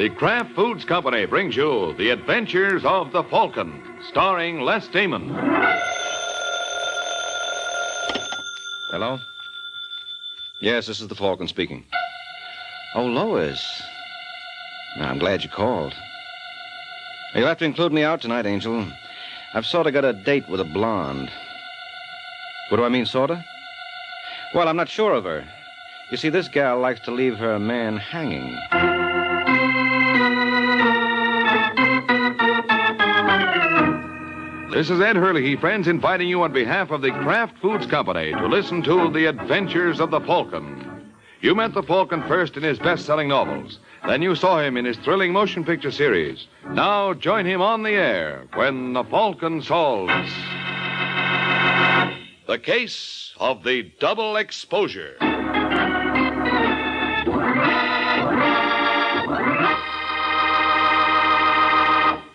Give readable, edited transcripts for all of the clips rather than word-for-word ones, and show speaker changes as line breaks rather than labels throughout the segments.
The Kraft Foods Company brings you The Adventures of the Falcon, starring Les Damon.
Hello? Yes, this is the Falcon speaking. Oh, Lois. I'm glad you called. You'll have to include me out tonight, Angel. I've sort of got a date with a blonde. What do I mean, sort of? Well, I'm not sure of her. You see, this gal likes to leave her man hanging.
This is Ed Hurley, friends, inviting you on behalf of the Kraft Foods Company to listen to The Adventures of the Falcon. You met the Falcon first in his best-selling novels. Then you saw him in his thrilling motion picture series. Now join him on the air when the Falcon solves the case of the double exposure.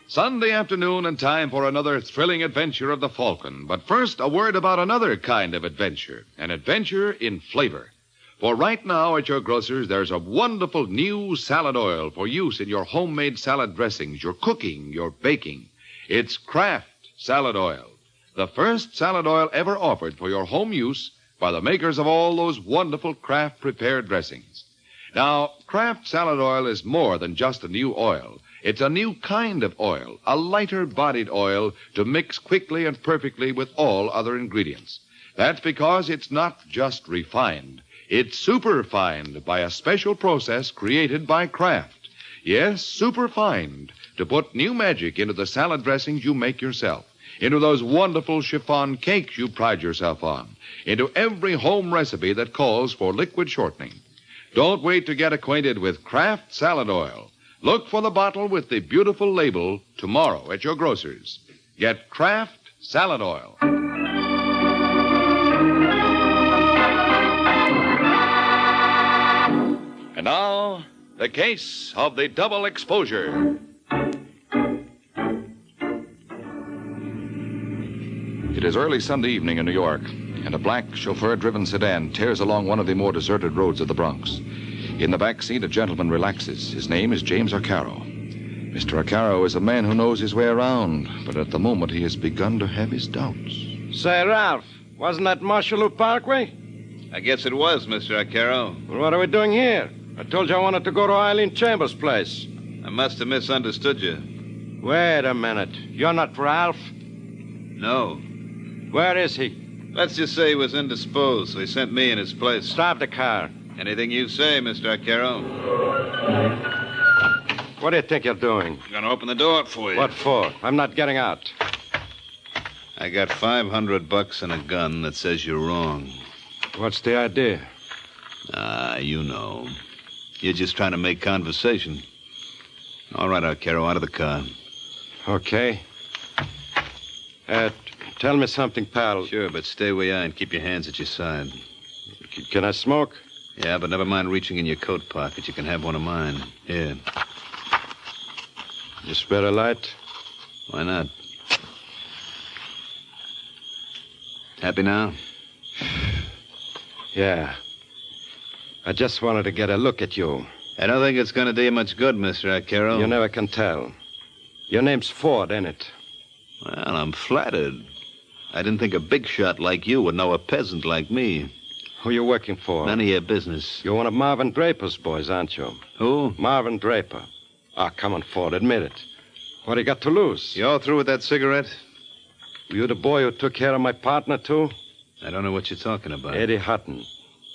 Sunday afternoon and time for another thrilling adventure of the Falcon. But first, a word about another kind of adventure. An adventure in flavor. For right now at your grocer's, there's a wonderful new salad oil for use in your homemade salad dressings, your cooking, your baking. It's Kraft Salad Oil. The first salad oil ever offered for your home use by the makers of all those wonderful Kraft prepared dressings. Now, Kraft Salad Oil is more than just a new oil. It's a new kind of oil, a lighter-bodied oil to mix quickly and perfectly with all other ingredients. That's because it's not just refined. It's superfined by a special process created by Kraft. Yes, superfined, to put new magic into the salad dressings you make yourself, into those wonderful chiffon cakes you pride yourself on, into every home recipe that calls for liquid shortening. Don't wait to get acquainted with Kraft Salad Oil. Look for the bottle with the beautiful label tomorrow at your grocer's. Get Kraft Salad Oil. And now, the case of the double exposure. It is early Sunday evening in New York, and a black chauffeur-driven sedan tears along one of the more deserted roads of the Bronx. In the back seat, a gentleman relaxes. His name is James Arcaro. Mr. Arcaro is a man who knows his way around, but at the moment he has begun to have his doubts.
Say, Ralph, wasn't that Marshallou Parkway?
I guess it was, Mr. Arcaro.
Well, what are we doing here? I told you I wanted to go to Eileen Chambers' place.
I must have misunderstood you.
Wait a minute. You're not Ralph?
No.
Where is he?
Let's just say he was indisposed, so he sent me in his place.
Stop the car.
Anything you say, Mr. Arcaro.
What do you think you're doing?
I'm gonna open the door for you.
What for? I'm not getting out.
I got $500 and a gun that says you're wrong.
What's the idea?
You know. You're just trying to make conversation. All right, Arcaro, out of the car.
Okay. Tell me something, pal.
Sure, but stay where you are and keep your hands at your side.
Can I smoke?
Yeah, but never mind reaching in your coat pocket. You can have one of mine. Here.
You spare a light?
Why not? Happy now?
Yeah. I just wanted to get a look at you.
I don't think it's going to do you much good, Mr. Arcaro.
You never can tell. Your name's Ford, ain't it?
Well, I'm flattered. I didn't think a big shot like you would know a peasant like me.
Who you working for?
None of your business.
You're one of Marvin Draper's boys, aren't you?
Who?
Marvin Draper. Come on, Ford, admit it. What do you got to lose?
You all through with that cigarette?
Were you the boy who took care of my partner, too?
I don't know what you're talking about.
Eddie Hutton.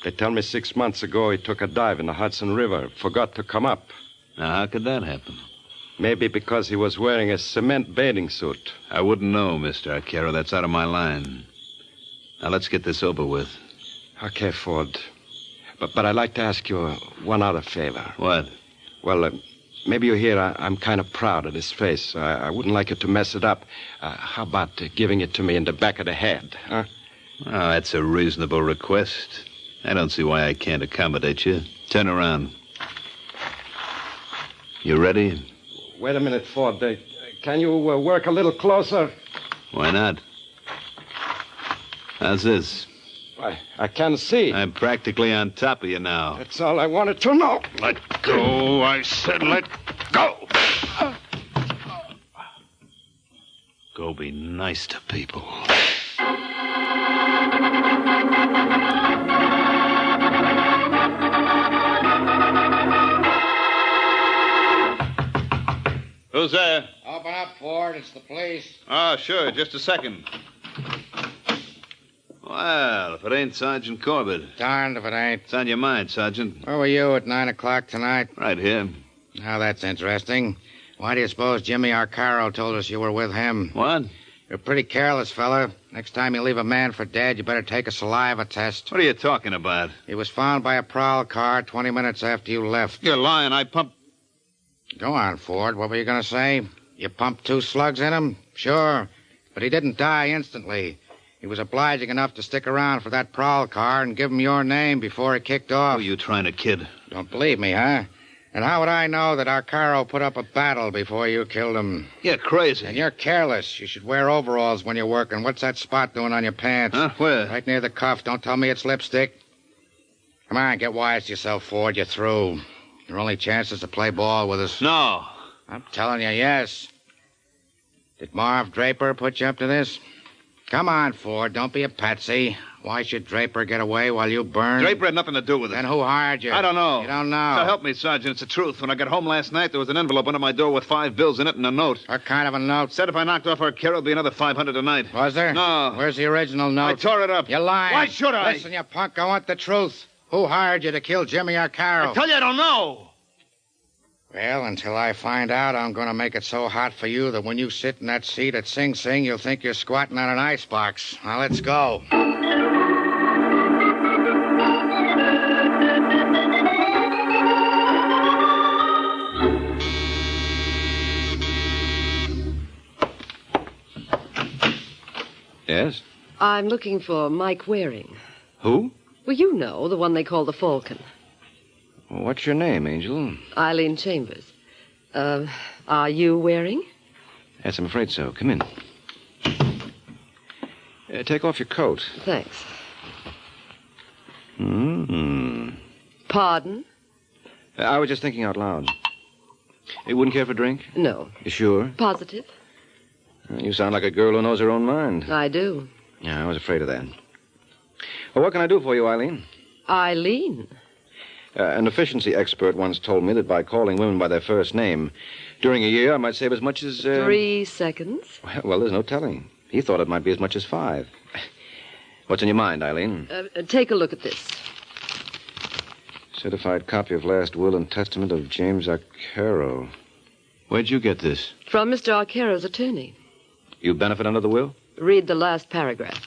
They tell me 6 months ago he took a dive in the Hudson River, forgot to come up.
Now, how could that happen?
Maybe because he was wearing a cement bathing suit.
I wouldn't know, Mr. Arcaro. That's out of my line. Now, let's get this over with.
Okay, Ford. But I'd like to ask you one other favor.
What?
Well, maybe you hear I'm kind of proud of this face. I wouldn't like you to mess it up. How about giving it to me in the back of the head, huh?
Oh, that's a reasonable request. I don't see why I can't accommodate you. Turn around. You ready?
Wait a minute, Ford. Can you work a little closer?
Why not? How's this?
I can't see.
I'm practically on top of you now.
That's all I wanted to know.
Let go. I said let Go be nice to people. Who's there?
Open up, Ford. It's the police.
Oh, sure. Just a second. Well, if it ain't Sergeant Corbett.
Darned if it ain't.
It's on your mind, Sergeant.
Where were you at 9 o'clock tonight?
Right here.
Now, that's interesting. Why do you suppose Jimmy Arcaro told us you were with him?
What?
You're pretty careless, fella. Next time you leave a man for dead, you better take a saliva test.
What are you talking about?
He was found by a prowl car 20 minutes after you left.
You're lying. I pumped...
Go on, Ford. What were you going to say? You pumped 2 slugs in him? Sure. But he didn't die instantly. He was obliging enough to stick around for that prowl car and give him your name before he kicked off.
Oh, you trying to kid?
Don't believe me, huh? And how would I know that Arcaro put up a battle before you killed him?
You're crazy.
And you're careless. You should wear overalls when you're working. What's that spot doing on your pants?
Huh? Where?
Right near the cuff. Don't tell me it's lipstick. Come on, get wise to yourself, Ford. You're through. Your only chance is to play ball with us.
No.
I'm telling you, yes. Did Marv Draper put you up to this? Come on, Ford. Don't be a patsy. Why should Draper get away while you burn?
Draper had nothing to do with it.
Then who hired you?
I don't know.
You don't know?
So help me, Sergeant. It's the truth. When I got home last night, there was an envelope under my door with 5 bills in it and a note.
What kind of a note?
Said if I knocked off Arcaro, it'd be another 500 tonight.
Was there?
No.
Where's the original note?
I tore it up.
You're lying.
Why should I?
Listen, you punk. I want the truth. Who hired you to kill Jimmy Arcaro?
I tell you, I don't know.
Well, until I find out, I'm going to make it so hot for you that when you sit in that seat at Sing Sing, you'll think you're squatting on an icebox. Now, let's go.
Yes?
I'm looking for Mike Waring.
Who?
Well, you know, the one they call the Falcon.
What's your name, Angel?
Eileen Chambers. Are you Waring?
Yes, I'm afraid so. Come in. Take off your coat.
Thanks. Pardon?
I was just thinking out loud. You wouldn't care for a drink?
No.
You sure?
Positive?
You sound like a girl who knows her own mind.
I do.
Yeah, I was afraid of that. Well, what can I do for you, Eileen?
Eileen?
An efficiency expert once told me that by calling women by their first name, during a year I might save as much as...
3 seconds.
Well, there's no telling. He thought it might be as much as 5. What's in your mind, Eileen?
Take a look at this.
Certified copy of last will and testament of James Arcaro. Where'd you get this?
From Mr. Arcaro's attorney.
You benefit under the will?
Read the last paragraph.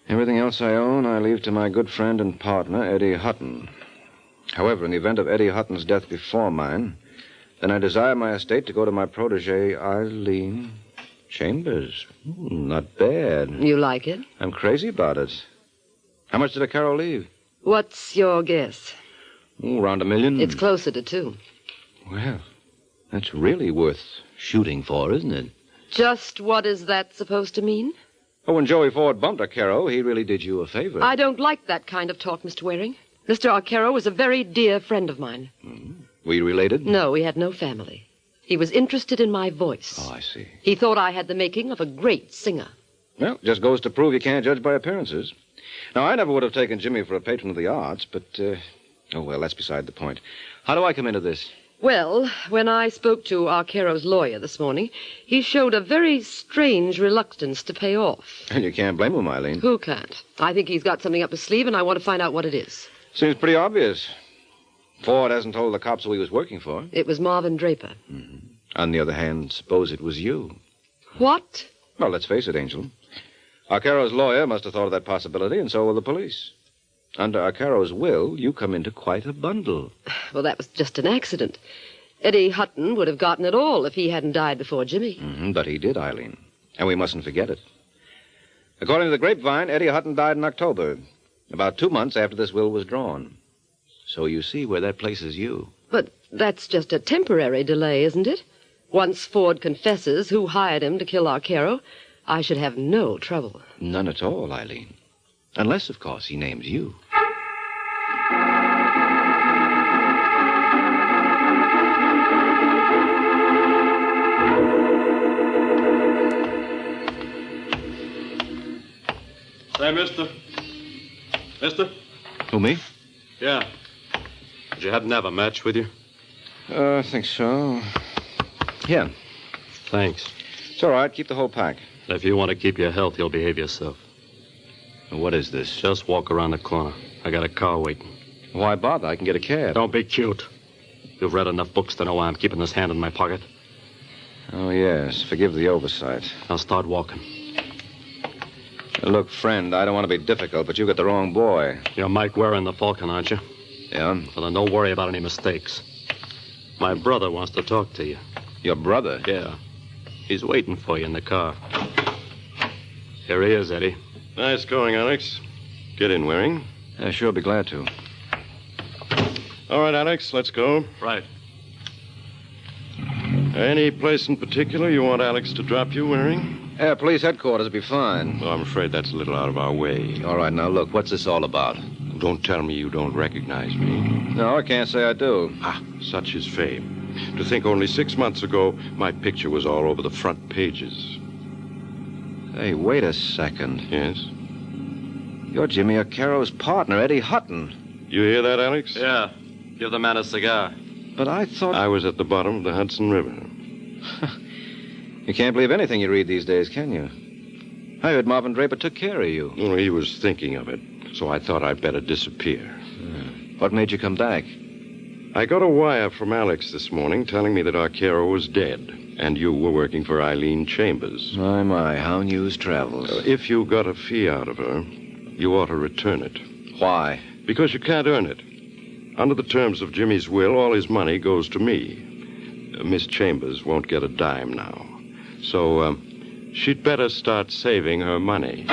Everything else I own, I leave to my good friend and partner, Eddie Hutton. However, in the event of Eddie Hutton's death before mine, then I desire my estate to go to my protege, Eileen Chambers. Not bad.
You like it?
I'm crazy about it. How much did Arcaro leave?
What's your guess?
Around $1 million.
It's closer to 2.
Well, that's really worth shooting for, isn't it?
Just what is that supposed to mean?
Oh, when Joey Ford bumped Arcaro, he really did you a favor.
I don't like that kind of talk, Mr. Waring. Mr. Arcaro was a very dear friend of mine.
Were you related?
No, we had no family. He was interested in my voice.
Oh, I see.
He thought I had the making of a great singer.
Well, just goes to prove you can't judge by appearances. Now, I never would have taken Jimmy for a patron of the arts, but, oh, well, that's beside the point. How do I come into this?
Well, when I spoke to Arcaro's lawyer this morning, he showed a very strange reluctance to pay off.
And you can't blame him, Eileen.
Who can't? I think he's got something up his sleeve, and I want to find out what it is.
Seems pretty obvious. Ford hasn't told the cops who he was working for.
It was Marvin Draper.
On the other hand, suppose it was you.
What?
Well, let's face it, Angel. Arcaro's lawyer must have thought of that possibility, and so will the police. Under Arcaro's will, you come into quite a bundle.
Well, that was just an accident. Eddie Hutton would have gotten it all if he hadn't died before Jimmy.
But he did, Eileen. And we mustn't forget it. According to the grapevine, Eddie Hutton died in October, about 2 months after this will was drawn. So you see where that places you.
But that's just a temporary delay, isn't it? Once Ford confesses who hired him to kill Arcaro, I should have no trouble.
None at all, Eileen. Unless, of course, he names you.
Say, mister. Mister?
Who, me?
Yeah. Did you happen to have a match with you?
I think so. Yeah.
Thanks.
It's all right. Keep the whole pack.
If you want to keep your health, you'll behave yourself.
What is this?
Just walk around the corner. I got a car waiting.
Why bother? I can get a cab.
Don't be cute. You've read enough books to know why I'm keeping this hand in my pocket.
Oh, yes. Forgive the oversight.
Now start walking.
Look, friend, I don't want to be difficult, but you got the wrong boy.
You're Mike Warren, the Falcon, aren't you?
Yeah?
Well, then don't worry about any mistakes. My brother wants to talk to you.
Your brother?
Yeah. He's waiting for you in the car. Here he is, Eddie.
Nice going, Alex. Get in, Waring.
Yeah, sure, be glad to.
All right, Alex, let's go.
Right.
Any place in particular you want Alex to drop you, Waring?
Yeah, police headquarters will be fine.
Well, I'm afraid that's a little out of our way.
All right, now look, what's this all about?
Don't tell me you don't recognize me.
No, I can't say I do.
Such is fame. To think only 6 months ago, my picture was all over the front pages.
Hey, wait a second.
Yes?
You're Jimmy O'Carroll's partner, Eddie Hutton.
You hear that, Alex?
Yeah. Give the man a cigar.
But I thought...
I was at the bottom of the Hudson River.
You can't believe anything you read these days, can you? I heard Marvin Draper took care of you.
Well, he was thinking of it, so I thought I'd better disappear.
What made you come back?
I got a wire from Alex this morning telling me that Arcaro was dead, and you were working for Eileen Chambers.
My, how news travels.
If you got a fee out of her, you ought to return it.
Why?
Because you can't earn it. Under the terms of Jimmy's will, all his money goes to me. Miss Chambers won't get a dime now. So, she'd better start saving her money.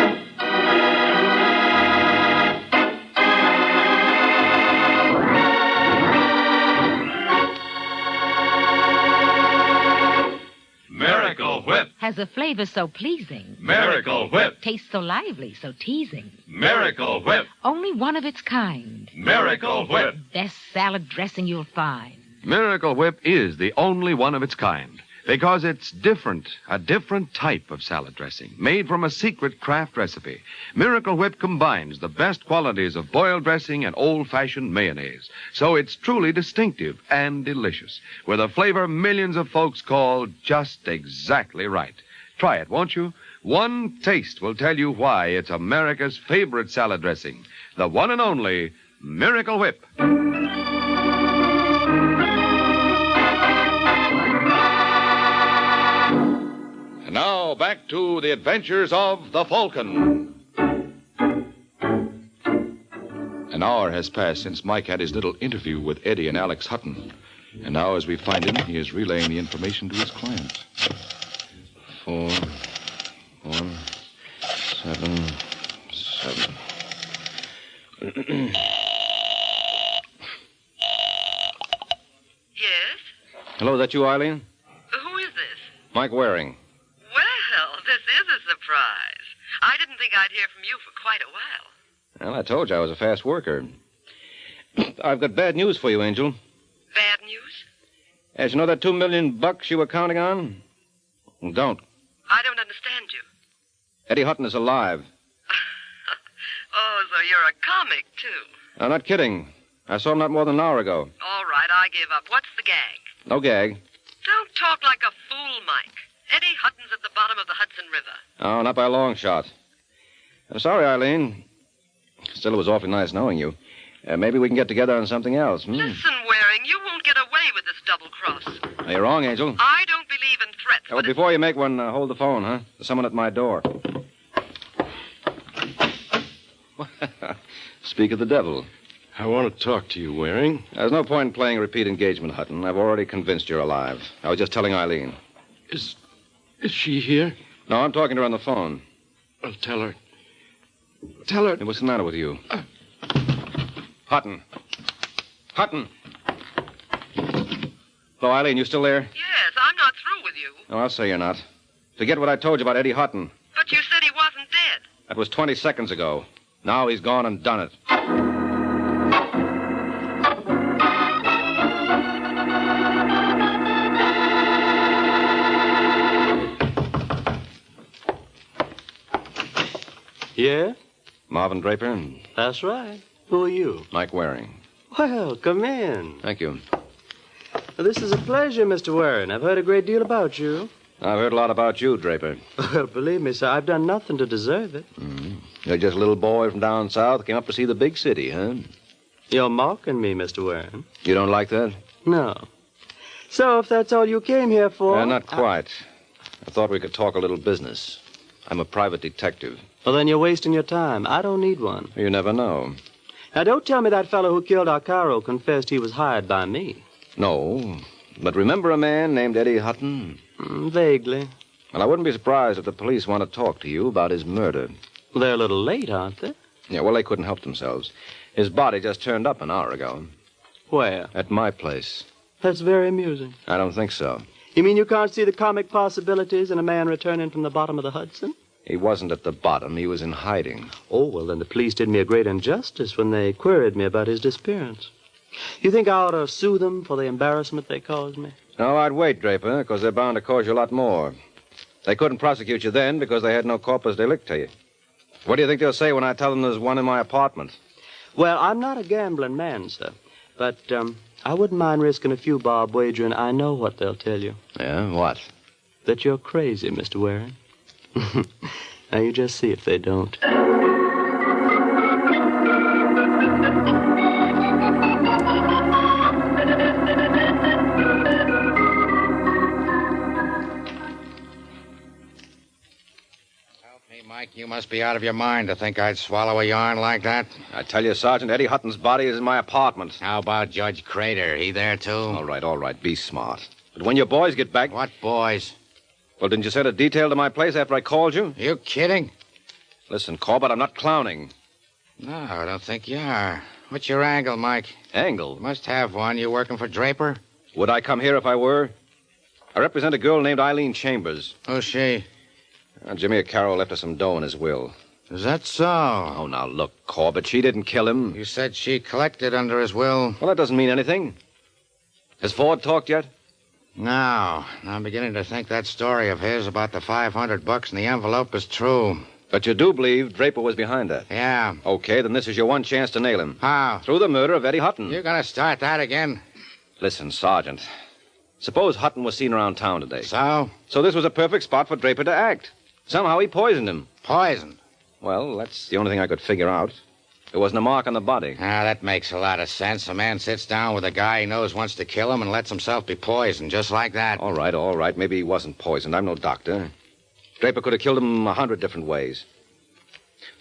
Miracle Whip!
Has a flavor so pleasing.
Miracle Whip!
Tastes so lively, so teasing.
Miracle Whip!
Only one of its kind.
Miracle Whip!
Best salad dressing you'll find.
Miracle Whip is the only one of its kind because it's different, a different type of salad dressing made from a secret craft recipe. Miracle Whip combines the best qualities of boiled dressing and old-fashioned mayonnaise, so it's truly distinctive and delicious, with a flavor millions of folks call just exactly right. Try it, won't you? One taste will tell you why it's America's favorite salad dressing, the one and only Miracle Whip. And now, back to the adventures of the Falcon. An hour has passed since Mike had his little interview with Eddie and Alex Hutton. And now, as we find him, he is relaying the information to his client.
4, 1, 7, 7.
Yes?
Hello, is that you, Eileen?
Who is this?
Mike Waring.
Well, this is a surprise. I didn't think I'd hear from you for quite a while.
Well, I told you I was a fast worker. I've got bad news for you, Angel.
Bad news?
As you know that $2 million you were counting on? Well, don't.
I don't understand you.
Eddie Hutton is alive.
Oh, so you're a comic, too.
I'm not kidding. I saw him not more than an hour ago.
All right, I give up. What's the gag?
No gag.
Don't talk like a fool, Mike. Eddie Hutton's at the bottom of the Hudson River.
Oh, not by a long shot. I'm sorry, Eileen. Still, it was awfully nice knowing you. Maybe we can get together on something else.
Listen, Waring, you won't get away with this double cross.
No, you're wrong, Angel.
I don't believe in threats.
Well, before you make one, hold the phone, huh? There's someone at my door. Speak of the devil.
I want to talk to you, Waring.
There's no point in playing a repeat engagement, Hutton. I've already convinced you're alive. I was just telling Eileen.
Is she here?
No, I'm talking to her on the phone.
Well, tell her. Tell her.
Hey, what's the matter with you? Hutton. Hutton. Hello, Eileen, you still there?
Yes, I'm not through with you.
No, I'll say you're not. Forget what I told you about Eddie Hutton.
But you said he wasn't dead.
That was 20 seconds ago. Now he's gone and done it.
Yeah?
Marvin Draper?
That's right. Who are you?
Mike Waring.
Well, come in.
Thank you.
Well, this is a pleasure, Mr. Warren. I've heard a great deal about you.
I've heard a lot about you, Draper.
Well, believe me, sir, I've done nothing to deserve it.
You're just a little boy from down south, came up to see the big city, huh?
You're mocking me, Mr. Warren.
You don't like that?
No. So, if that's all you came here for...
Not quite. I thought we could talk a little business. I'm a private detective.
Well, then you're wasting your time. I don't need one.
You never know.
Now, don't tell me that fellow who killed Arcaro confessed he was hired by me.
No. But remember a man named Eddie Hutton?
Vaguely.
Well, I wouldn't be surprised if the police want to talk to you about his murder.
Well, they're a little late, aren't they?
Yeah, well, they couldn't help themselves. His body just turned up an hour ago.
Where?
At my place.
That's very amusing.
I don't think so.
You mean you can't see the comic possibilities in a man returning from the bottom of the Hudson?
He wasn't at the bottom. He was in hiding.
Oh, well, then the police did me a great injustice when they queried me about his disappearance. You think I ought to sue them for the embarrassment they caused me?
No, I'd wait, Draper, because they're bound to cause you a lot more. They couldn't prosecute you then because they had no corpus delicti. What do you think they'll say when I tell them there's one in my apartment?
Well, I'm not a gambling man, sir. But I wouldn't mind risking a few bob wagering I know what they'll tell you.
Yeah, what?
That you're crazy, Mr. Waring. Now, you just see if they don't.
Mike, you must be out of your mind to think I'd swallow a yarn like that.
I tell you, Sergeant, Eddie Hutton's body is in my apartment.
How about Judge Crater? He there, too?
All right. Be smart. But when your boys get back...
What boys?
Well, didn't you send a detail to my place after I called you?
You kidding?
Listen, Corbett, I'm not clowning.
No, I don't think you are. What's your angle, Mike?
Angle?
You must have one. You working for Draper?
Would I come here if I were? I represent a girl named Eileen Chambers.
Who's she?
Jimmy O'Carroll left her some dough in his will.
Is that so?
Oh, now, look, Corbett, she didn't kill him.
You said she collected under his will.
Well, that doesn't mean anything. Has Ford talked yet?
No. I'm beginning to think that story of his about the $500 in the envelope is true.
But you do believe Draper was behind that?
Yeah.
Okay, then this is your one chance to nail him.
How?
Through the murder of Eddie Hutton.
You're going to start that again?
Listen, Sergeant. Suppose Hutton was seen around town today.
So?
So this was a perfect spot for Draper to act. Somehow he poisoned him.
Poisoned?
Well, that's the only thing I could figure out. There wasn't a mark on the body.
That makes a lot of sense. A man sits down with a guy he knows wants to kill him and lets himself be poisoned, just like that.
All right. Maybe he wasn't poisoned. I'm no doctor. Draper could have killed him 100 different ways.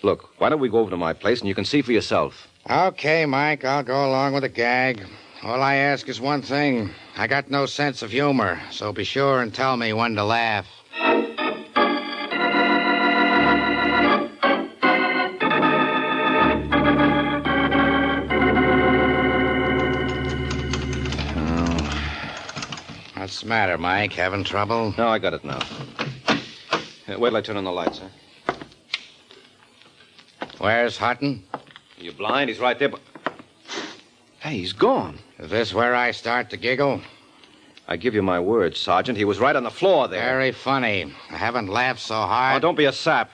Look, why don't we go over to my place and you can see for yourself?
Okay, Mike, I'll go along with the gag. All I ask is one thing. I got no sense of humor, so be sure and tell me when to laugh. What's the matter, Mike? Having trouble?
No, I got it now. Wait till I turn on the lights, huh?
Where's Hutton?
Are you blind? He's right there, but... Hey, he's gone.
Is this where I start to giggle?
I give you my word, Sergeant. He was right on the floor there.
Very funny. I haven't laughed so hard.
Oh, don't be a sap.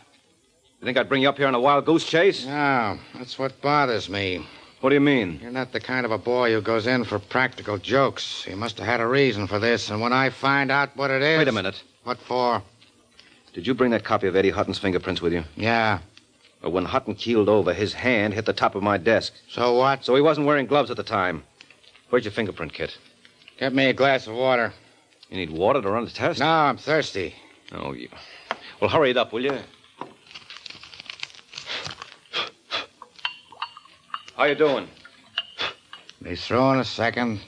You think I'd bring you up here on a wild goose chase?
No, that's what bothers me.
What do you mean?
You're not the kind of a boy who goes in for practical jokes. You must have had a reason for this, and when I find out what it is...
Wait a minute.
What for?
Did you bring that copy of Eddie Hutton's fingerprints with you?
Yeah.
Well, when Hutton keeled over, his hand hit the top of my desk.
So what?
So he wasn't wearing gloves at the time. Where's your fingerprint kit?
Get me a glass of water.
You need water to run the test?
No, I'm thirsty.
Oh, you... Well, hurry it up, will you? How you doing?
Be through in a second.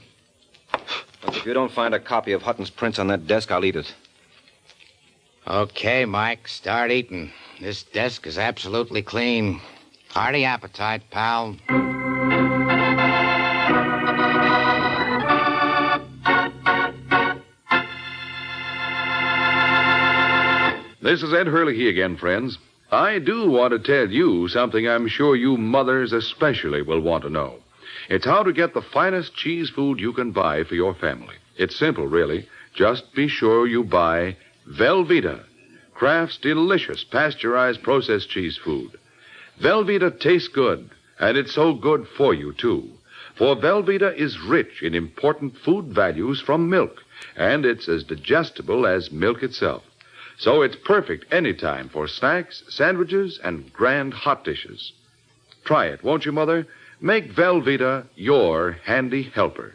Look, if you don't find a copy of Hutton's prints on that desk, I'll eat it.
Okay, Mike, start eating. This desk is absolutely clean. Hearty appetite, pal.
This is Ed Hurley again, friends. I do want to tell you something I'm sure you mothers especially will want to know. It's how to get the finest cheese food you can buy for your family. It's simple, really. Just be sure you buy Velveeta, Kraft's delicious pasteurized processed cheese food. Velveeta tastes good, and it's so good for you, too. For Velveeta is rich in important food values from milk, and it's as digestible as milk itself. So it's perfect anytime for snacks, sandwiches, and grand hot dishes. Try it, won't you, Mother? Make Velveeta your handy helper.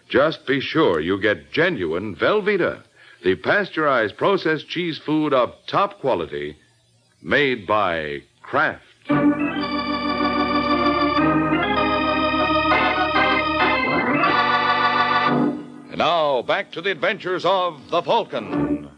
Just be sure you get genuine Velveeta, the pasteurized processed cheese food of top quality, made by Kraft. And now, back to the adventures of the Falcon.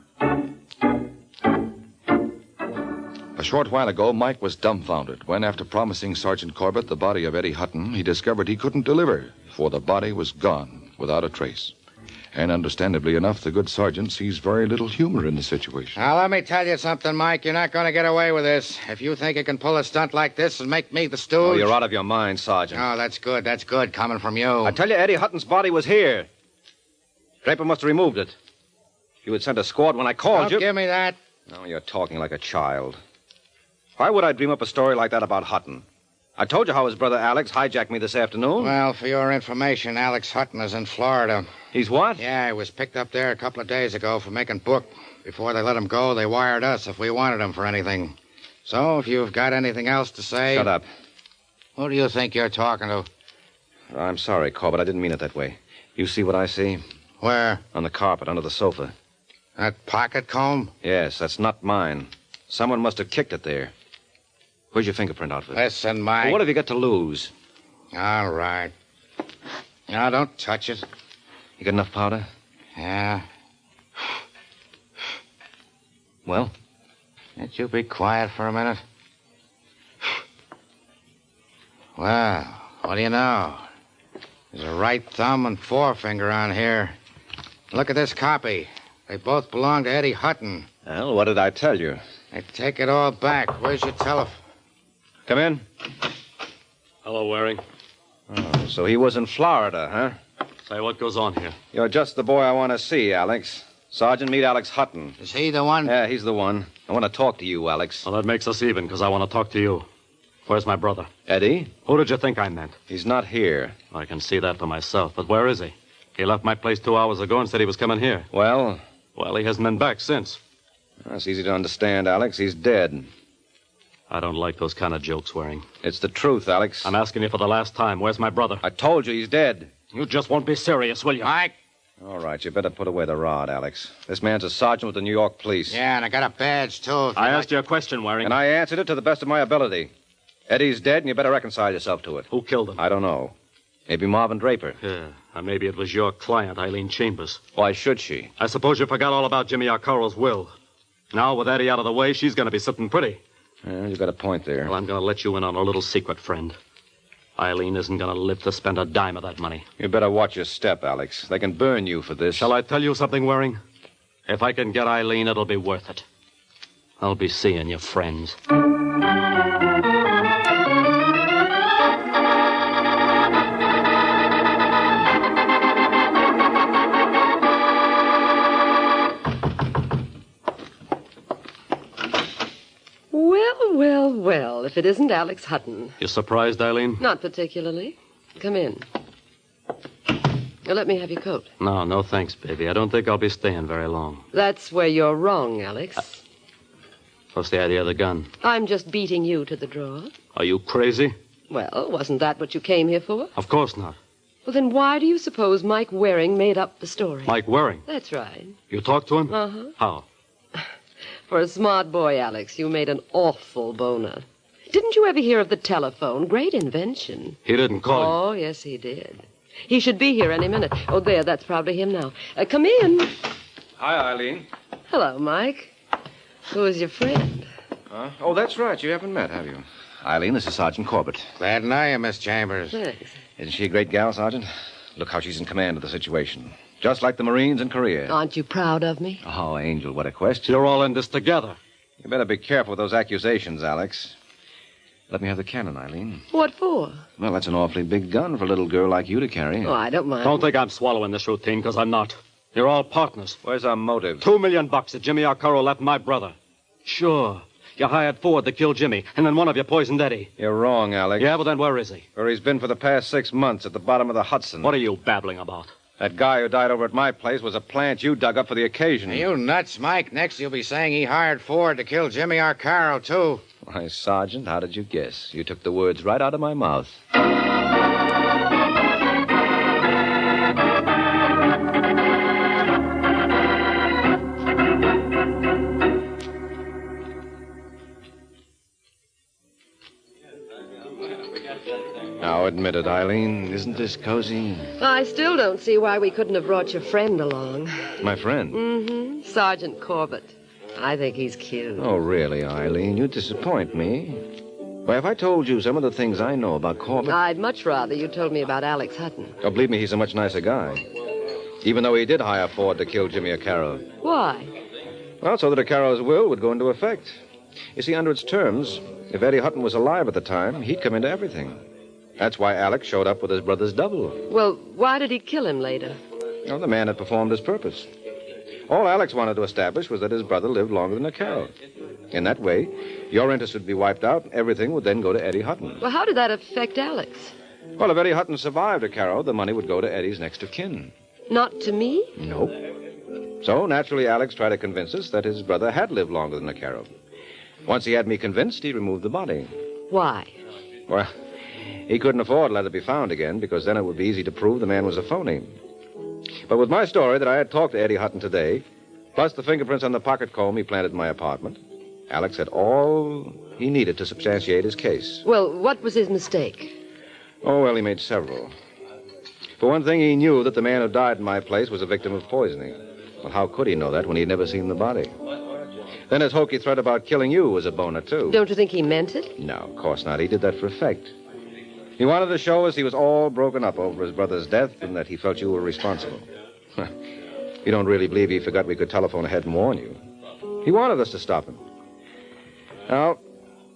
A short while ago, Mike was dumbfounded when, after promising Sergeant Corbett the body of Eddie Hutton, he discovered he couldn't deliver, for the body was gone without a trace. And understandably enough, the good sergeant sees very little humor in the situation.
Now, let me tell you something, Mike. You're not going to get away with this. If you think you can pull a stunt like this and make me the stooge...
Oh, you're out of your mind, Sergeant.
Oh, that's good. That's good coming from you.
I tell you, Eddie Hutton's body was here. Draper must have removed it. You had sent a squad when I called you.
Don't give me that.
No, you're talking like a child. Why would I dream up a story like that about Hutton? I told you how his brother Alex hijacked me this afternoon.
Well, for your information, Alex Hutton is in Florida.
He's what?
Yeah, he was picked up there a couple of days ago for making book. Before they let him go, they wired us if we wanted him for anything. So, if you've got anything else to say...
Shut up.
Who do you think you're talking to?
I'm sorry, Corbett. I didn't mean it that way. You see what I see?
Where?
On the carpet, under the sofa.
That pocket comb?
Yes, that's not mine. Someone must have kicked it there. Where's your fingerprint outfit?
Listen, Mike.
Well, what have you got to lose?
All right. Now, don't touch it.
You got enough powder?
Yeah.
Well?
Can't you be quiet for a minute? Well, what do you know? There's a right thumb and forefinger on here. Look at this copy. They both belong to Eddie Hutton.
Well, what did I tell you?
I take it all back. Where's your telephone?
Come in.
Hello, Waring.
Oh, so he was in Florida, huh?
Say, what goes on here?
You're just the boy I want to see, Alex. Sergeant, meet Alex Hutton.
Is he the one?
Yeah, he's the one. I want to talk to you, Alex.
Well, that makes us even, because I want to talk to you. Where's my brother?
Eddie?
Who did you think I meant?
He's not here.
I can see that for myself, but where is he? He left my place 2 hours ago and said he was coming here.
Well?
Well, he hasn't been back since.
That's easy to understand, Alex. He's dead.
I don't like those kind of jokes, Waring.
It's the truth, Alex.
I'm asking you for the last time. Where's my brother?
I told you he's dead.
You just won't be serious, will you?
Mike?
All right, you better put away the rod, Alex. This man's a sergeant with the New York police.
Yeah, and I got a badge, too.
I asked you a question, Waring.
And I answered it to the best of my ability. Eddie's dead, and you better reconcile yourself to it.
Who killed him?
I don't know. Maybe Marvin Draper.
Yeah, or maybe it was your client, Eileen Chambers.
Why should she?
I suppose you forgot all about Jimmy Arcaro's will. Now, with Eddie out of the way, she's going to be sitting pretty.
Yeah, you got a point there.
Well, I'm going to let you in on a little secret, friend. Eileen isn't going to live to spend a dime of that money.
You better watch your step, Alex. They can burn you for this.
Shall I tell you something, Waring? If I can get Eileen, it'll be worth it. I'll be seeing your friends.
Well, if it isn't Alex Hutton.
You surprised, Eileen?
Not particularly. Come in. Let me have your coat.
No thanks, baby. I don't think I'll be staying very long.
That's where you're wrong, Alex.
What's the idea of the gun?
I'm just beating you to the draw.
Are you crazy?
Well, wasn't that what you came here for?
Of course not.
Well, then why do you suppose Mike Waring made up the story?
Mike Waring?
That's right.
You talked to him?
Uh-huh.
How?
For a smart boy, Alex, you made an awful boner. Didn't you ever hear of the telephone? Great invention.
He didn't call you.
Oh, yes, he did. He should be here any minute. Oh, there, that's probably him now. Come in.
Hi, Eileen.
Hello, Mike. Who is your friend?
Huh? Oh, that's right. You haven't met, have you? Eileen, this is Sergeant Corbett.
Glad to know you, Miss Chambers.
Thanks.
Isn't she a great gal, Sergeant? Look how she's in command of the situation. Just like the Marines in Korea.
Aren't you proud of me?
Oh, Angel, what a question.
You're all in this together.
You better be careful with those accusations, Alex. Let me have the cannon, Eileen.
What for?
Well, that's an awfully big gun for a little girl like you to carry.
Oh, I don't mind.
Don't think I'm swallowing this routine, because I'm not. You're all partners.
Where's our motive?
$2 million that Jimmy Arcaro left my brother. Sure.
You hired Ford to kill Jimmy, and then one of you poisoned Eddie.
You're wrong, Alex.
Yeah, well, then where is he?
Where he's been for the past 6 months, at the bottom of the Hudson.
What are you babbling about?
That guy who died over at my place was a plant you dug up for the occasion.
Are you nuts, Mike? Next you'll be saying he hired Ford to kill Jimmy Arcaro, too.
Why, Sergeant, how did you guess? You took the words right out of my mouth. Now, admit it, Eileen. Isn't this cozy?
I still don't see why we couldn't have brought your friend along.
My friend?
Mm-hmm. Sergeant Corbett. I think he's cute.
Oh, really, Eileen? You disappoint me. Why, if I told you some of the things I know about Corbett...
I'd much rather you told me about Alex Hutton.
Oh, believe me, he's a much nicer guy. Even though he did hire Ford to kill Jimmy Arcaro.
Why?
Well, so that Arcaro's will would go into effect. You see, under its terms, if Eddie Hutton was alive at the time, he'd come into everything. That's why Alex showed up with his brother's double.
Well, why did he kill him later?
Well, the man had performed his purpose. All Alex wanted to establish was that his brother lived longer than Arcaro. In that way, your interest would be wiped out, and everything would then go to Eddie Hutton.
Well, how did that affect Alex?
Well, if Eddie Hutton survived Arcaro, the money would go to Eddie's next of kin.
Not to me?
Nope. So, naturally, Alex tried to convince us that his brother had lived longer than Arcaro. Once he had me convinced, he removed the body.
Why?
Well, he couldn't afford to let it be found again, because then it would be easy to prove the man was a phony. But with my story that I had talked to Eddie Hutton today, plus the fingerprints on the pocket comb he planted in my apartment, Alex had all he needed to substantiate his case.
Well, what was his mistake?
Oh, well, he made several. For one thing, he knew that the man who died in my place was a victim of poisoning. Well, how could he know that when he'd never seen the body? Then his hokey threat about killing you was a boner, too.
Don't you think he meant it?
No, of course not. He did that for effect. He wanted to show us he was all broken up over his brother's death and that he felt you were responsible. You don't really believe he forgot we could telephone ahead and warn you. He wanted us to stop him. Now,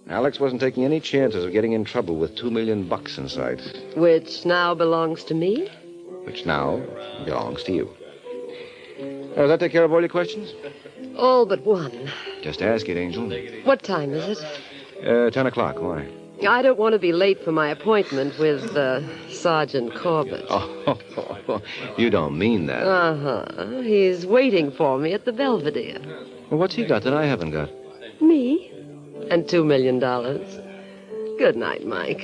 Alex wasn't taking any chances of getting in trouble with $2 million in sight.
Which now belongs to me?
Which now belongs to you. Does that take care of all your questions?
All but one.
Just ask it, Angel.
What time is it?
10 o'clock. Why?
I don't want to be late for my appointment with Sergeant Corbett.
Oh, you don't mean that.
Uh-huh. He's waiting for me at the Belvedere.
Well, what's he got that I haven't got?
Me? And $2 million. Good night, Mike.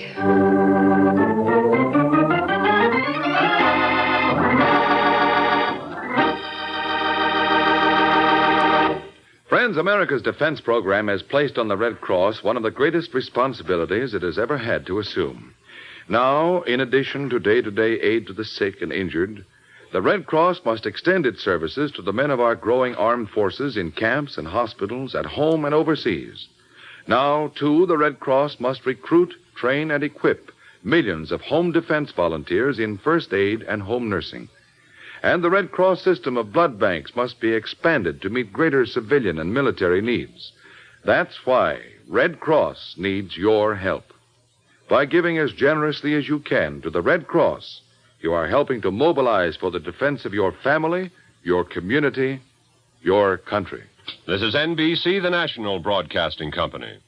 Friends, America's defense program has placed on the Red Cross one of the greatest responsibilities it has ever had to assume. Now, in addition to day-to-day aid to the sick and injured, the Red Cross must extend its services to the men of our growing armed forces in camps and hospitals, at home and overseas. Now, too, the Red Cross must recruit, train, and equip millions of home defense volunteers in first aid and home nursing. And the Red Cross system of blood banks must be expanded to meet greater civilian and military needs. That's why Red Cross needs your help. By giving as generously as you can to the Red Cross, you are helping to mobilize for the defense of your family, your community, your country.
This is NBC, the national broadcasting company.